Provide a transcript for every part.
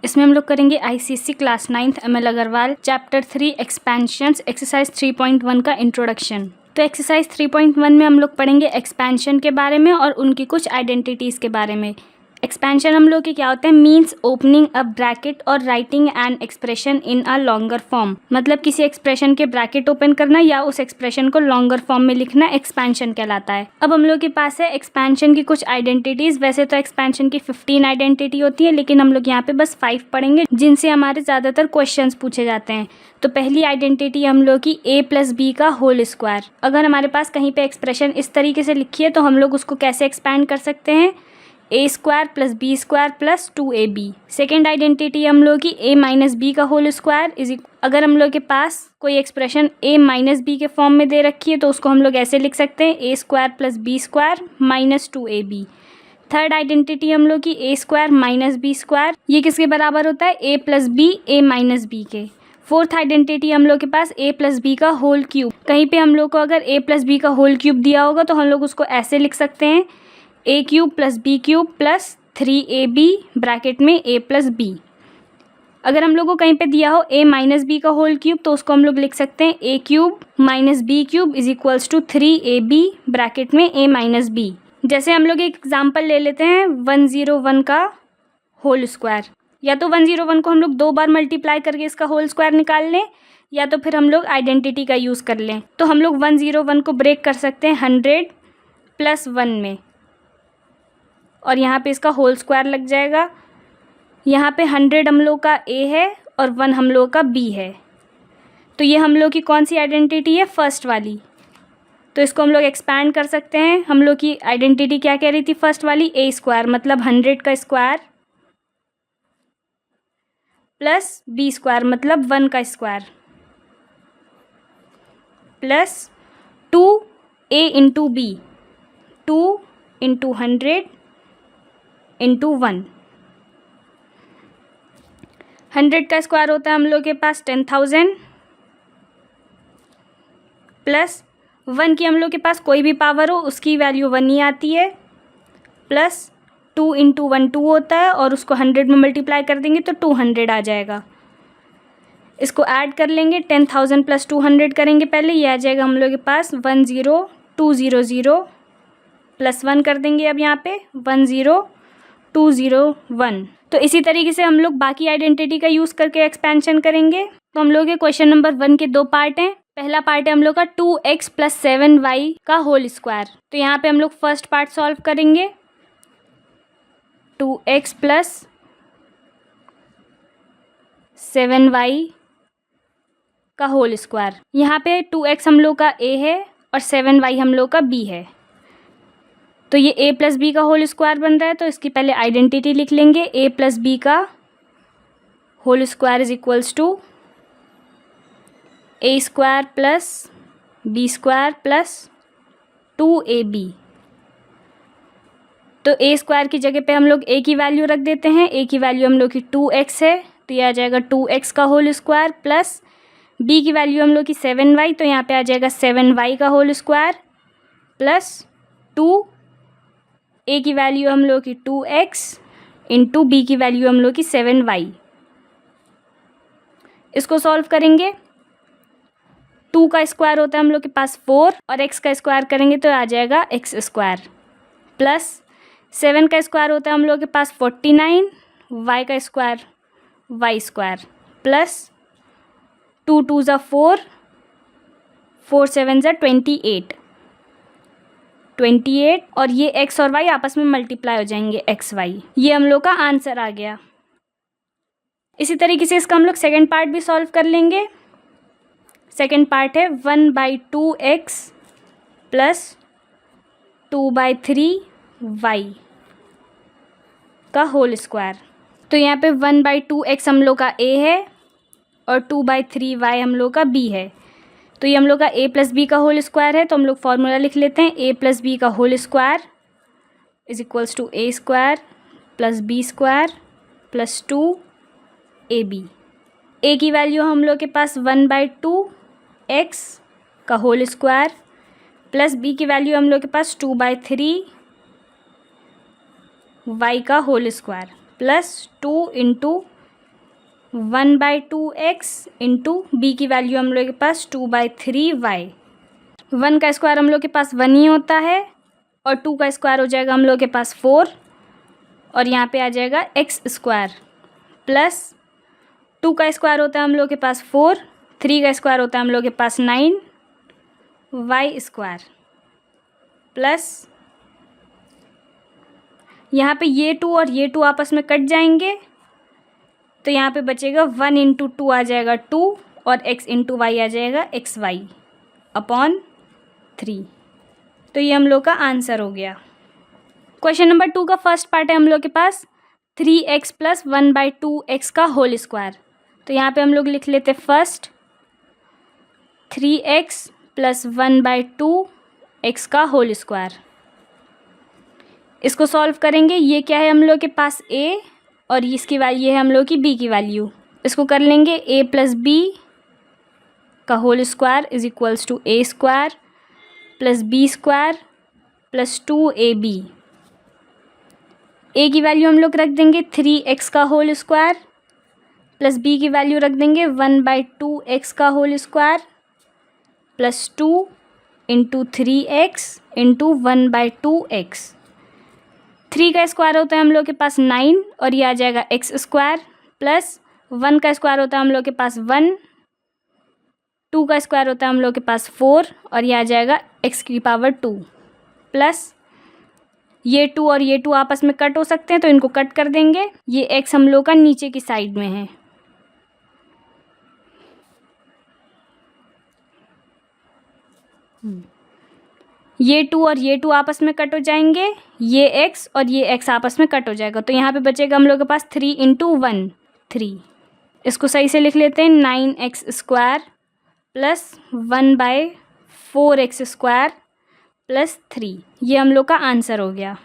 इसमें हम लोग करेंगे ICSE class 9th ML Agarwal chapter 3 expansions exercise 3.1 का इंट्रोडक्शन। तो एक्सरसाइज 3.1 में हम लोग पढ़ेंगे एक्सपेंशन के बारे में और उनकी कुछ आइडेंटिटीज़ के बारे में। एक्सपेंशन हम लोग के क्या होता है, मीन्स ओपनिंग अ ब्रैकेट और writing an expression in a longer form. मतलब किसी एक्सप्रेशन के ब्रैकेट ओपन करना या उस एक्सप्रेशन को लॉन्गर फॉर्म में लिखना एक्सपेंशन कहलाता है। अब हम लोग के पास है एक्सपेंशन की कुछ आइडेंटिटीज़। वैसे तो एक्सपेंशन की 15 आइडेंटिटी होती है, लेकिन हम लोग यहाँ पे बस 5 पढ़ेंगे जिनसे हमारे ज़्यादातर क्वेश्चंस पूछे जाते हैं। तो पहली आइडेंटिटी हम लोग की a+b का होल स्क्वायर। अगर हमारे पास कहीं पे एक्सप्रेशन इस तरीके से लिखी है तो हम लोग उसको कैसे एक्सपैंड कर सकते हैं, a² + b² + 2ab। Second identity हम लोग की a-b का होल स्क्वायर इज। अगर हम लोग के पास कोई एक्सप्रेशन a-b के फॉर्म में दे रखी है तो उसको हम लोग ऐसे लिख सकते हैं a² + b² - 2ab। Third identity हम लोग की a² - b², ये किसके बराबर होता है, a + b a-b के। फोर्थ आइडेंटिटी हम लोग के पास a+b का होल क्यूब। कहीं पे हम लोग को अगर a+b का होल क्यूब दिया होगा तो हम लोग उसको ऐसे लिख सकते हैं a³ + b³ + 3ab ब्रैकेट में a + b। अगर हम लोग को कहीं पे दिया हो a - b का होल क्यूब तो उसको हम लोग लिख सकते हैं a³ - b³ = 3ab ब्रैकेट में a - b। जैसे हम लोग एक एग्जाम्पल ले लेते हैं 101 का होल स्क्वायर। या तो 101 को हम लोग 2 बार मल्टीप्लाई करके इसका होल स्क्वायर निकाल लें, या तो फिर हम लोग आइडेंटिटी का यूज़ कर लें। तो हम लोग 101 को ब्रेक कर सकते हैं 100 + 1 में, और यहाँ पे इसका होल स्क्वायर लग जाएगा। यहाँ पे 100 हम लोग का a है और 1 हम लोग का b है। तो ये हम लोग की कौन सी आइडेंटिटी है, फर्स्ट वाली। तो इसको हम लोग एक्सपैंड कर सकते हैं। हम लोग की आइडेंटिटी क्या कह रही थी, फर्स्ट वाली a² मतलब 100 का स्क्वायर प्लस b² मतलब 1 का स्क्वायर प्लस 2a × b, 2 × 100 × 1। 100 का स्क्वायर होता है हम लोग के पास 10,000 प्लस 1 की हम लोग के पास कोई भी पावर हो उसकी वैल्यू 1 ही आती है, प्लस 2 × 1 2 होता है और उसको 100 में मल्टीप्लाई कर देंगे तो 200 आ जाएगा। इसको ऐड कर लेंगे, 10,000 + 200 करेंगे पहले, ये आ जाएगा हम लोग के पास 10200 + 1 कर देंगे अब यहाँ पे 10201। तो इसी तरीके से हम लोग बाकी आइडेंटिटी का यूज़ करके एक्सपेंशन करेंगे। तो हम लोग के क्वेश्चन नंबर 1 के 2 पार्ट हैं। पहला पार्ट है हम लोग का 2x + 7y का होल स्क्वायर। तो यहाँ पे हम लोग फर्स्ट पार्ट सॉल्व करेंगे, 2x + 7y का होल स्क्वायर। यहाँ पे 2x हम लोग का a है और 7y हम लोग का b है। तो ये a + b का होल स्क्वायर बन रहा है। तो इसकी पहले आइडेंटिटी लिख लेंगे, a + b का whole square = a² + b² + 2ab। तो a² की जगह पे हम लोग a की वैल्यू रख देते हैं। a की वैल्यू हम लोग की 2x है, तो ये आ जाएगा 2x का होल स्क्वायर प्लस b की वैल्यू हम लोग की 7y, तो यहाँ पे आ जाएगा 7y का होल स्क्वायर प्लस 2, a की वैल्यू हम लोग की 2x × b की वैल्यू हम लोग की 7y। इसको सॉल्व करेंगे, 2 का स्क्वायर होता है हम लोग के पास 4 और x का स्क्वायर करेंगे तो आ जाएगा x² प्लस 7 का स्क्वायर होता है हम लोग के पास 49, y का स्क्वायर y² प्लस 2 × 2 = 4, 4 × 7 = 28 और ये x और y आपस में मल्टीप्लाई हो जाएंगे xy। ये हम लोग का आंसर आ गया। इसी तरीके से इसका हम लोग सेकेंड पार्ट भी सॉल्व कर लेंगे। सेकेंड पार्ट है 1/2x + 2/3y का होल स्क्वायर। तो यहाँ पे 1/2x हम लोग का a है और 2/3y हम लोग का b है। तो ये हम लोग का a + b का होल स्क्वायर है। तो हम लोग फॉर्मूला लिख लेते हैं, a + b का whole square = a² + b² + 2ab। a की वैल्यू हम लोग के पास 1/2x का होल स्क्वायर प्लस b की वैल्यू हम लोग के पास 2/3y का whole square plus 2 × 1/2x into B की वैल्यू हम लोग के पास 2/3y। 1 का स्क्वायर हम लोग के पास 1 ही होता है और 2 का स्क्वायर हो जाएगा हम लोग के पास 4 और यहाँ पे आ जाएगा x स्क्वायर प्लस 2 का स्क्वायर होता है हम लोग के पास 4, 3 का स्क्वायर होता है हम लोग के पास 9 y स्क्वायर प्लस यहाँ पे ये 2 और ये 2 आपस में कट जाएंगे तो यहाँ पे बचेगा 1 इंटू 2 आ जाएगा 2 और x इंटू वाई आ जाएगा xy अपॉन 3। तो ये हम लोग का आंसर हो गया। क्वेश्चन नंबर 2 का फर्स्ट पार्ट है हम लोग के पास 3x प्लस 1/2x का होल स्क्वायर। तो यहाँ पे हम लोग लिख लेते फर्स्ट 3x प्लस 1/2x का होल स्क्वायर। इसको सॉल्व करेंगे। ये क्या है हम लोग के पास a और इसकी वैल्यू है हम लोग की b की वैल्यू। इसको कर लेंगे a प्लस b का whole square is equals to a square plus b square plus 2ab। a की वैल्यू हम लोग रख देंगे 3x का होल स्क्वायर प्लस b की वैल्यू रख देंगे 1/2x का whole square plus 2 into 3x into 1/2x। 3 का स्क्वायर होता है हम लोग के पास 9 और ये आ जाएगा x स्क्वायर प्लस 1 का स्क्वायर होता है हम लोग के पास 1, 2 का स्क्वायर होता है हम लोग के पास 4 और ये आ जाएगा x की पावर 2 प्लस ये 2 और ये 2 आपस में कट हो सकते हैं तो इनको कट कर देंगे। ये x हम लोग का नीचे की साइड में है। ये 2 और ये 2 आपस में कट हो जाएंगे। ये x और ये x आपस में कट हो जाएगा तो यहाँ पे बचेगा हम लोग के पास 3 इंटू 1 3। इसको सही से लिख लेते हैं 9x square plus 1/4x square plus 3। ये हम लोग का आंसर हो गया।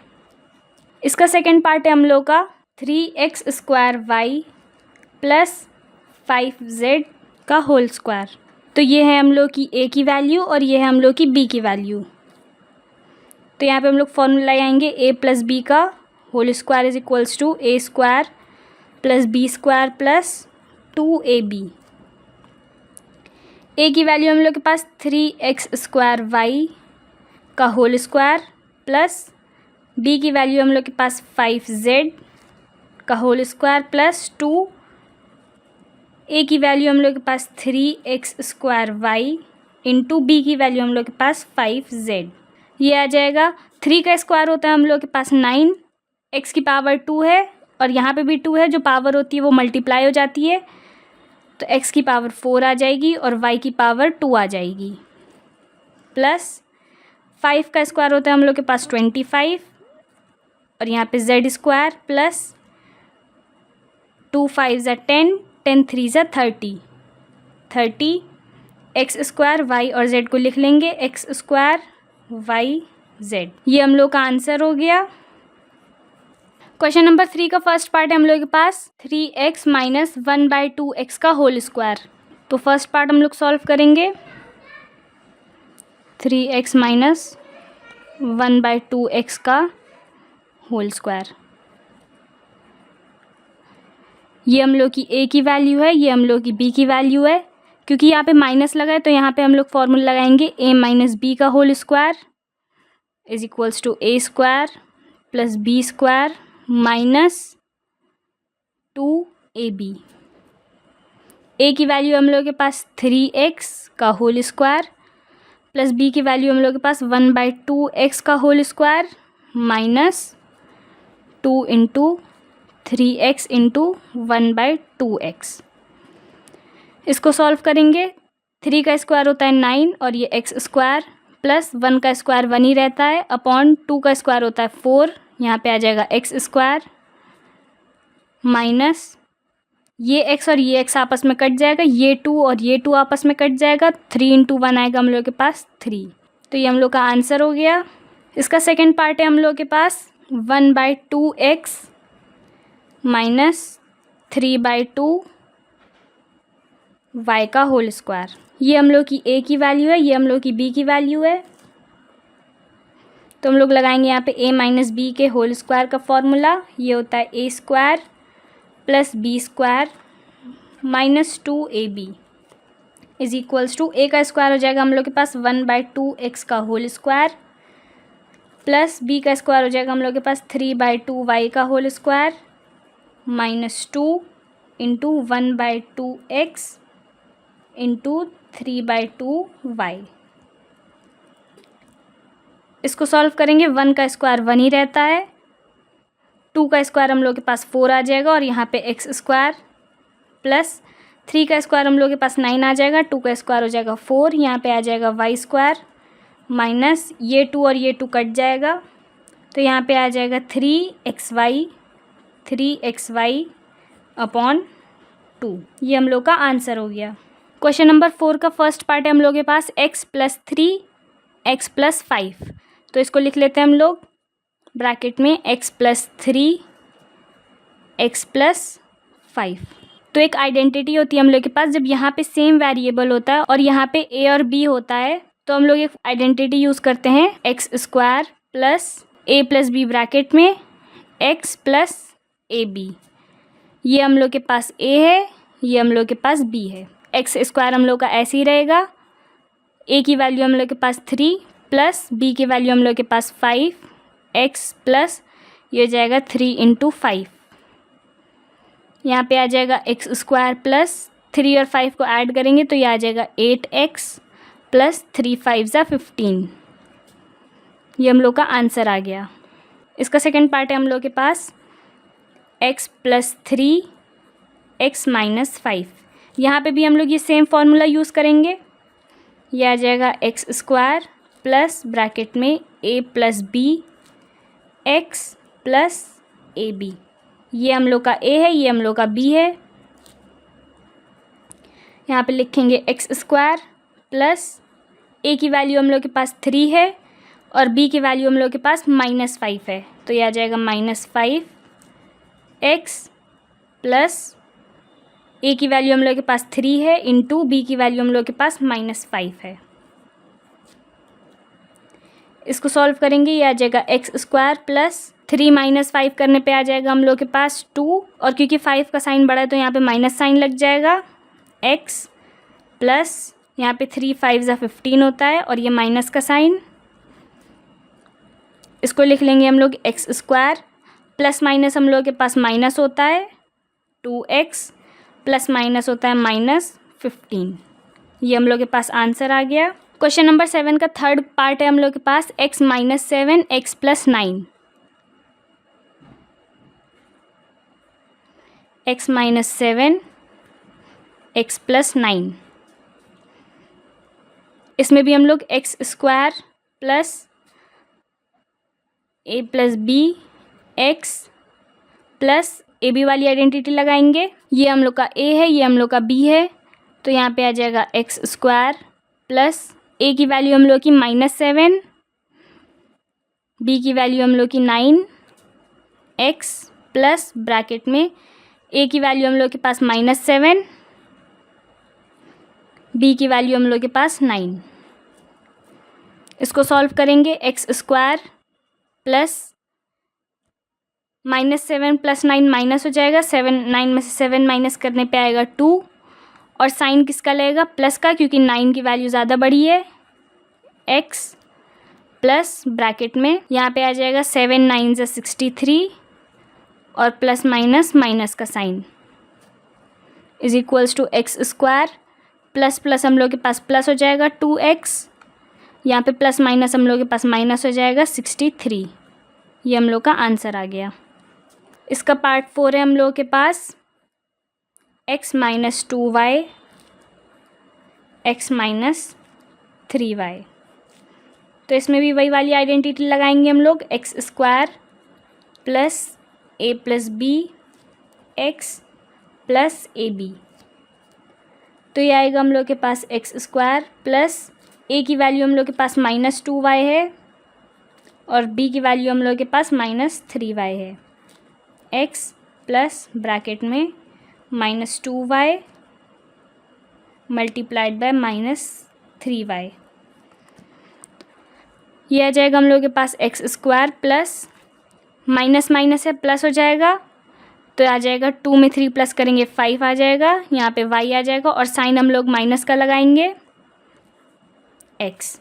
इसका सेकंड पार्ट है हम लोग का 3x square y plus 5z का होल स्क्वायर। तो ये है हम लोग की a की वैल्यू और ये है हम लोग की b की वैल्यू। तो यहाँ पे हम लोग फॉर्मूला लगाएंगे a प्लस बी का whole square is equals to a square plus b square plus 2ab। a की वैल्यू हम लोग के पास 3x स्क्वायर y का होल स्क्वायर प्लस b की वैल्यू हम लोग के पास 5z का होल स्क्वायर प्लस 2। a की वैल्यू हम लोग के पास 3x square y into b की वैल्यू हम लोग के पास 5z। ये आ जाएगा 3 का स्क्वायर होता है हम लोग के पास 9, x की पावर 2 है और यहाँ पे भी 2 है। जो पावर होती है वो मल्टीप्लाई हो जाती है तो x की पावर 4 आ जाएगी और y की पावर 2 आ जाएगी प्लस 5 का स्क्वायर होता है हम लोग के पास 25 और यहाँ पे z स्क्वायर प्लस 2 5 ज़ा 10, 10 3 ज़ा 30 x स्क्वायर y और z को लिख लेंगे x स्क्वायर y z। ये हम लोग का आंसर हो गया। क्वेश्चन नंबर 3 का फर्स्ट पार्ट है हम लोग के पास 3x माइनस 1/2x का होल स्क्वायर। तो फर्स्ट पार्ट हम लोग सॉल्व करेंगे 3x माइनस 1/2x का होल स्क्वायर। ये हम लोग की a की वैल्यू है, ये हम लोग की b की वैल्यू है। क्योंकि यहाँ पे माइनस लगा है तो यहाँ पे हम लोग फॉर्मूला लगाएंगे a माइनस बी का whole square is equals to a square plus b square minus 2ab। a की वैल्यू हम लोग के पास 3x का होल स्क्वायर प्लस b की वैल्यू हम लोग के पास 1/2x का whole square minus 2 into 3x into 1/2x। इसको सॉल्व करेंगे। 3 का स्क्वायर होता है 9 और ये x स्क्वायर प्लस 1 का स्क्वायर 1 ही रहता है अपॉन 2 का स्क्वायर होता है 4। यहाँ पे आ जाएगा x स्क्वायर माइनस ये x और ये x आपस में कट जाएगा। ये 2 और ये 2 आपस में कट जाएगा। 3 इंटू 1 आएगा हम लोग के पास 3। तो ये हम लोग का आंसर हो गया। इसका सेकेंड पार्ट है हम लोग के पास 1/2x माइनस 3/2 y का होल स्क्वायर। ये हम लोग की a की वैल्यू है, ये हम लोग की b की वैल्यू है। तो हम लोग लगाएंगे यहाँ पे a माइनस बी के होल स्क्वायर का फॉर्मूला। ये होता है a square plus b square -2ab is equals to a का स्क्वायर हो जाएगा हम लोग के पास 1/2x का होल स्क्वायर प्लस b का स्क्वायर हो जाएगा हम लोग के पास 3/2y का whole square -2 into 1/2x into 3/2y। इसको सॉल्व करेंगे, 1 का स्क्वायर 1 ही रहता है, 2 का स्क्वायर हम लोग के पास 4 आ जाएगा और यहाँ पे x स्क्वायर प्लस 3 का स्क्वायर हम लोग के पास 9 आ जाएगा, 2 का स्क्वायर हो जाएगा 4, यहाँ पे आ जाएगा y स्क्वायर माइनस ये 2 और ये 2 कट जाएगा तो यहाँ पे आ जाएगा 3xy अपॉन 2। ये हम लोग का आंसर हो गया। क्वेश्चन नंबर 4 का फर्स्ट पार्ट है हम लोग के पास x + 3 x + 5, तो इसको लिख लेते हैं हम लोग ब्रैकेट में x + 3 x + 5। तो एक आइडेंटिटी होती है हम लोग के पास, जब यहाँ पे सेम वेरिएबल होता है और यहाँ पे a और b होता है तो हम लोग एक आइडेंटिटी यूज़ करते हैं x square plus a + b bracket में x + ab। ये हम लोग के पास a है, ये हम लोग के पास b है। x स्क्वायर हम लोग का ऐसे ही रहेगा, a की वैल्यू हम लोग के पास 3 प्लस b की वैल्यू हम लोग के पास 5 x प्लस ये हो जाएगा 3 × 5। यहाँ पे आ जाएगा x स्क्वायर प्लस 3 और 5 को ऐड करेंगे तो ये आ जाएगा 8x प्लस 3 × 5 = 15। ये हम लोग का आंसर आ गया। इसका सेकंड पार्ट है हम लोग के पास x + 3 x - 5। यहाँ पे भी हम लोग ये सेम फार्मूला यूज़ करेंगे। ये आ जाएगा x स्क्वायर प्लस ब्रैकेट में a + b x plus ab। ये हम लोग का a है, ये हम लोग का b है। यहाँ पे लिखेंगे x स्क्वायर प्लस a की वैल्यू हम लोग के पास 3 है और b की वैल्यू हम लोग के पास -5 है, तो ये आ जाएगा -5x प्लस a की वैल्यू हम लोग के पास 3 है इंटू b की वैल्यू हम लोग के पास -5 है। इसको सॉल्व करेंगे, ये आ जाएगा x स्क्वायर प्लस 3 - 5 करने पे आ जाएगा हम लोग के पास 2 और क्योंकि 5 का साइन बड़ा है तो यहाँ पे माइनस साइन लग जाएगा x प्लस यहाँ पे 3 × 5 = 15 होता है और ये माइनस का साइन। इसको लिख लेंगे हम लोग x स्क्वायर प्लस माइनस हम लोग के पास माइनस होता है 2x प्लस माइनस होता है -15। ये हम लोग के पास आंसर आ गया। क्वेश्चन नंबर 7 का थर्ड पार्ट है हम लोग के पास x - 7 x + 9। x - 7 x + 9। इसमें भी हम लोग x square plus a + b x plus A B वाली आइडेंटिटी लगाएंगे। ये हम लोग का a है, ये हम लोग का b है, तो यहाँ पे आ जाएगा x स्क्वायर प्लस a की वैल्यू हम लोग की -7, b की वैल्यू हम लोग की 9 x प्लस ब्रैकेट में a की वैल्यू हम लोग के पास -7, b की वैल्यू हम लोग के पास 9। इसको सॉल्व करेंगे, x स्क्वायर प्लस -7 + 9 माइनस हो जाएगा, 9 में से 7 माइनस करने पे आएगा 2 और साइन किसका लगेगा प्लस का, क्योंकि 9 की वैल्यू ज़्यादा बड़ी है। x प्लस ब्रैकेट में यहाँ पे आ जाएगा 7 × 9 = 63 और प्लस माइनस माइनस का sign is equals to x square plus plus हम लोग के पास प्लस हो जाएगा 2x, यहाँ पे प्लस माइनस हम लोग के पास माइनस हो जाएगा 63। ये हम लोग का आंसर आ गया। इसका पार्ट 4 है हम लोग के पास x - 2y x - 3y। तो इसमें भी वही वाली आइडेंटिटी लगाएंगे हम लोग, x square plus a + b x plus ab। तो ये आएगा हम लोग के पास x स्क्वायर प्लस a की वैल्यू हम लोग के पास -2y है और b की वैल्यू हम लोग के पास -3y है। x प्लस ब्रैकेट में -2y मल्टीप्लाइड बाय -3y। ये आ जाएगा हम लोग के पास x square plus minus minus है प्लस हो जाएगा तो आ जाएगा 2 में 3 प्लस करेंगे 5 आ जाएगा, यहाँ पे y आ जाएगा और साइन हम लोग माइनस का लगाएंगे x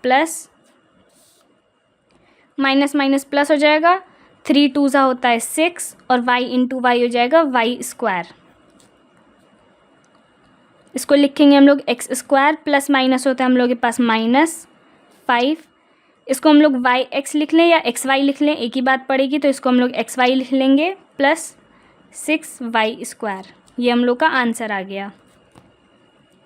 plus minus minus plus हो जाएगा, 3 2 सा होता है 6 और y इंटू वाई हो जाएगा वाई स्क्वायर। इसको लिखेंगे हम लोग एक्स स्क्वायर प्लस माइनस होता है हम लोग के पास -5। इसको हम लोग वाई एक्स लिख लें या एक्स वाई लिख लें, एक ही बात पड़ेगी, तो इसको हम लोग एक्स वाई लिख लेंगे प्लस 6y स्क्वायर। ये हम लोग का आंसर आ गया।